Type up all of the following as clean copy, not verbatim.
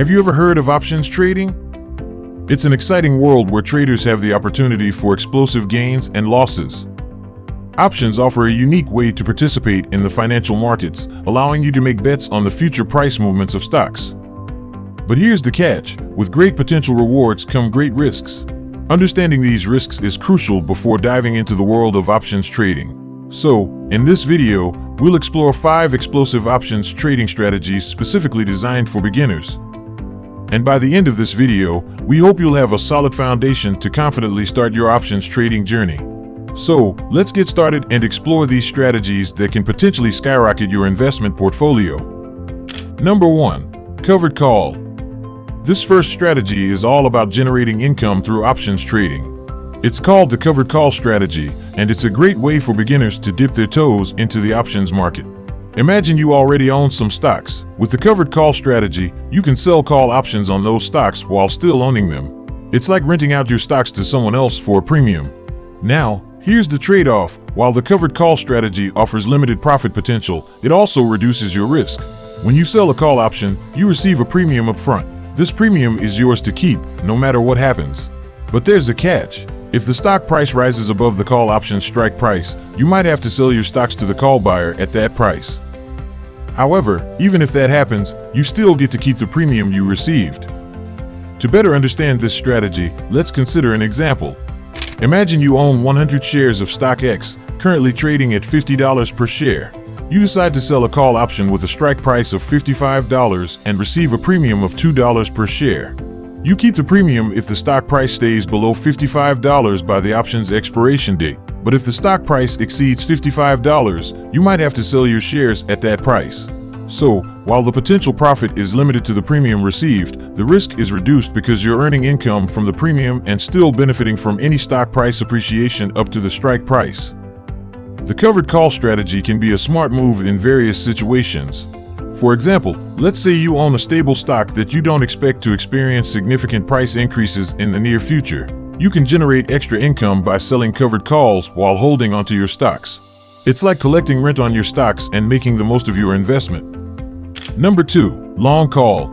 Have you ever heard of options trading? It's an exciting world where traders have the opportunity for explosive gains and losses. Options offer a unique way to participate in the financial markets, allowing you to make bets on the future price movements of stocks. But here's the catch: with great potential rewards come great risks. Understanding these risks is crucial before diving into the world of options trading. So, in this video, we'll explore 5 explosive options trading strategies specifically designed for beginners. And by the end of this video, we hope you'll have a solid foundation to confidently start your options trading journey. So, let's get started and explore these strategies that can potentially skyrocket your investment portfolio. Number 1. Covered call. This first strategy is all about generating income through options trading. It's called the covered call strategy, and it's a great way for beginners to dip their toes into the options market. Imagine you already own some stocks. With the covered call strategy, you can sell call options on those stocks while still owning them. It's like renting out your stocks to someone else for a premium. Now, here's the trade-off. While the covered call strategy offers limited profit potential, it also reduces your risk. When you sell a call option, you receive a premium upfront. This premium is yours to keep, no matter what happens. But there's a catch. If the stock price rises above the call option's strike price, you might have to sell your stocks to the call buyer at that price. However, even if that happens, you still get to keep the premium you received. To better understand this strategy, let's consider an example. Imagine you own 100 shares of stock X, currently trading at $50 per share. You decide to sell a call option with a strike price of $55 and receive a premium of $2 per share. You keep the premium if the stock price stays below $55 by the option's expiration date. But if the stock price exceeds $55, you might have to sell your shares at that price. So, while the potential profit is limited to the premium received, the risk is reduced because you're earning income from the premium and still benefiting from any stock price appreciation up to the strike price. The covered call strategy can be a smart move in various situations. For example, let's say you own a stable stock that you don't expect to experience significant price increases in the near future. You can generate extra income by selling covered calls while holding onto your stocks. It's like collecting rent on your stocks and making the most of your investment. Number 2. Long call.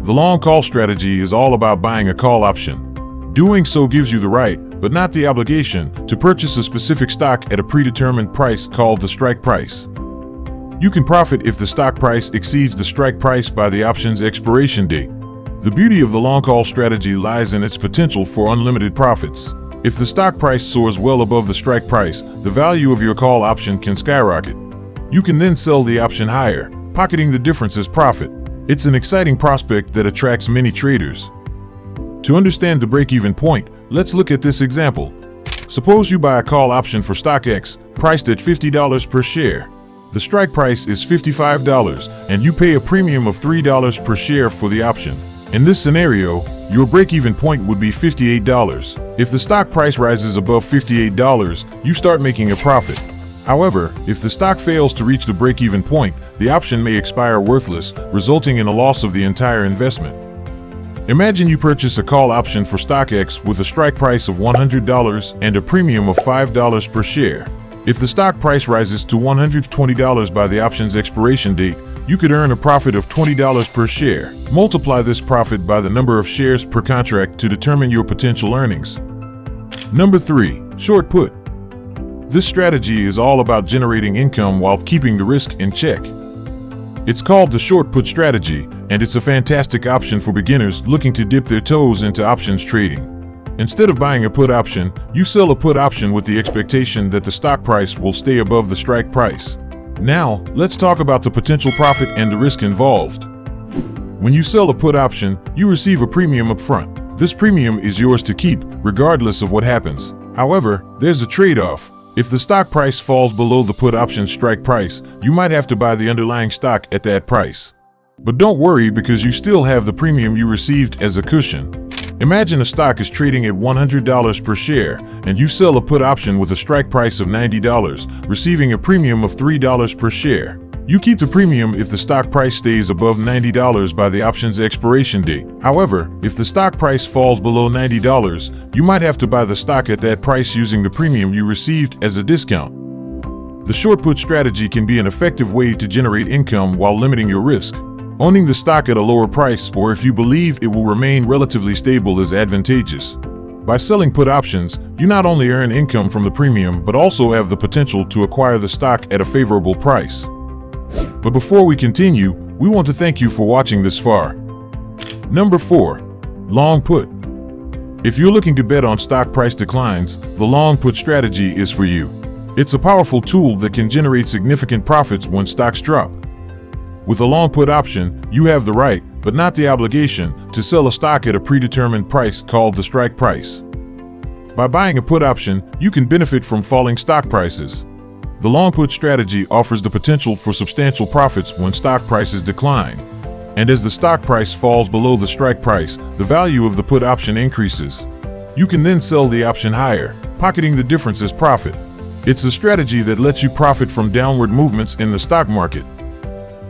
The long call strategy is all about buying a call option. Doing so gives you the right, but not the obligation, to purchase a specific stock at a predetermined price called the strike price. You can profit if the stock price exceeds the strike price by the option's expiration date. The beauty of the long call strategy lies in its potential for unlimited profits. If the stock price soars well above the strike price, the value of your call option can skyrocket. You can then sell the option higher, pocketing the difference as profit. It's an exciting prospect that attracts many traders. To understand the break-even point, let's look at this example. Suppose you buy a call option for stock X, priced at $50 per share. The strike price is $55, and you pay a premium of $3 per share for the option. In this scenario, your break-even point would be $58. If the stock price rises above $58, you start making a profit. However, if the stock fails to reach the break-even point, the option may expire worthless, resulting in a loss of the entire investment. Imagine you purchase a call option for stock X with a strike price of $100 and a premium of $5 per share. If the stock price rises to $120 by the option's expiration date, you could earn a profit of $20 per share. Multiply this profit by the number of shares per contract to determine your potential earnings. Number 3. Short put. This strategy is all about generating income while keeping the risk in check. It's called the short put strategy, and it's a fantastic option for beginners looking to dip their toes into options trading. Instead of buying a put option, you sell a put option with the expectation that the stock price will stay above the strike price. Now, let's talk about the potential profit and the risk involved. When you sell a put option, you receive a premium up front. This premium is yours to keep, regardless of what happens. However, there's a trade-off. If the stock price falls below the put option's strike price, you might have to buy the underlying stock at that price. But don't worry, because you still have the premium you received as a cushion. Imagine a stock is trading at $100 per share, and you sell a put option with a strike price of $90, receiving a premium of $3 per share. You keep the premium if the stock price stays above $90 by the option's expiration date. However, if the stock price falls below $90, you might have to buy the stock at that price using the premium you received as a discount. The short put strategy can be an effective way to generate income while limiting your risk. Owning the stock at a lower price, or if you believe it will remain relatively stable, is advantageous. By selling put options, you not only earn income from the premium, but also have the potential to acquire the stock at a favorable price. But before we continue, we want to thank you for watching this far. Number 4. Long put. If you're looking to bet on stock price declines, the long put strategy is for you. It's a powerful tool that can generate significant profits when stocks drop. With a long put option, you have the right, but not the obligation, to sell a stock at a predetermined price called the strike price. By buying a put option, you can benefit from falling stock prices. The long put strategy offers the potential for substantial profits when stock prices decline. And as the stock price falls below the strike price, the value of the put option increases. You can then sell the option higher, pocketing the difference as profit. It's a strategy that lets you profit from downward movements in the stock market.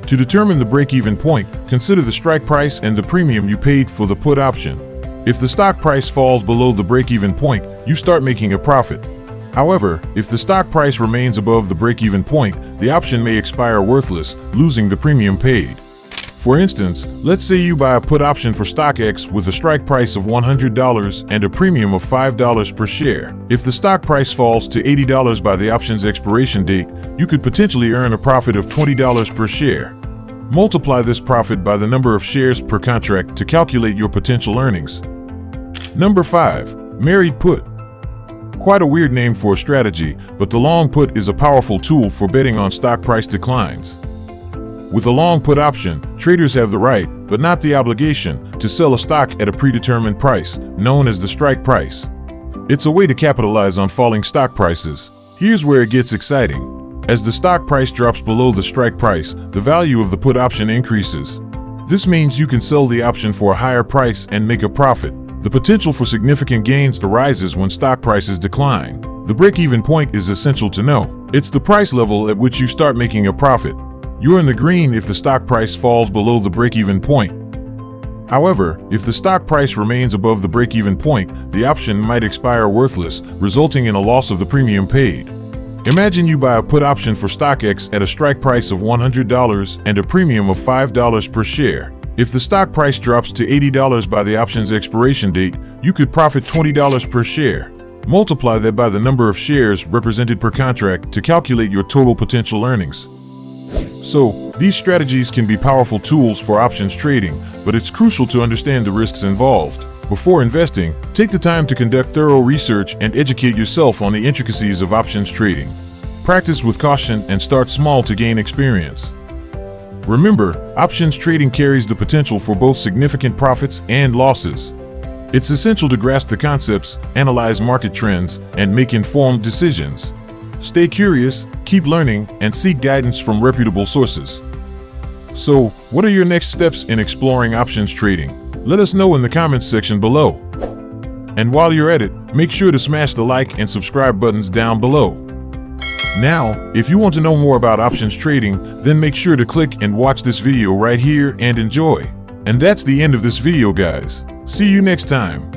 To determine the break-even point, consider the strike price and the premium you paid for the put option. If the stock price falls below the break-even point, you start making a profit. However, if the stock price remains above the break-even point, the option may expire worthless, losing the premium paid. For instance, let's say you buy a put option for stock X with a strike price of $100 and a premium of $5 per share. If the stock price falls to $80 by the option's expiration date, you could potentially earn a profit of $20 per share. Multiply this profit by the number of shares per contract to calculate your potential earnings. Number 5. Married put. Quite a weird name for a strategy, but the long put is a powerful tool for betting on stock price declines. With a long put option, traders have the right, but not the obligation, to sell a stock at a predetermined price, known as the strike price. It's a way to capitalize on falling stock prices. Here's where it gets exciting. As the stock price drops below the strike price, the value of the put option increases. This means you can sell the option for a higher price and make a profit. The potential for significant gains arises when stock prices decline. The break-even point is essential to know. It's the price level at which you start making a profit. You're in the green if the stock price falls below the break-even point. However, if the stock price remains above the break-even point, the option might expire worthless, resulting in a loss of the premium paid. Imagine you buy a put option for stock X at a strike price of $100 and a premium of $5 per share. If the stock price drops to $80 by the option's expiration date, you could profit $20 per share. Multiply that by the number of shares represented per contract to calculate your total potential earnings. So, these strategies can be powerful tools for options trading, but it's crucial to understand the risks involved. Before investing, take the time to conduct thorough research and educate yourself on the intricacies of options trading. Practice with caution and start small to gain experience. Remember, options trading carries the potential for both significant profits and losses. It's essential to grasp the concepts, analyze market trends, and make informed decisions. Stay curious, keep learning, and seek guidance from reputable sources. So, what are your next steps in exploring options trading? Let us know in the comments section below. And while you're at it, make sure to smash the like and subscribe buttons down below. Now, if you want to know more about options trading, then make sure to click and watch this video right here and enjoy. And that's the end of this video, guys. See you next time.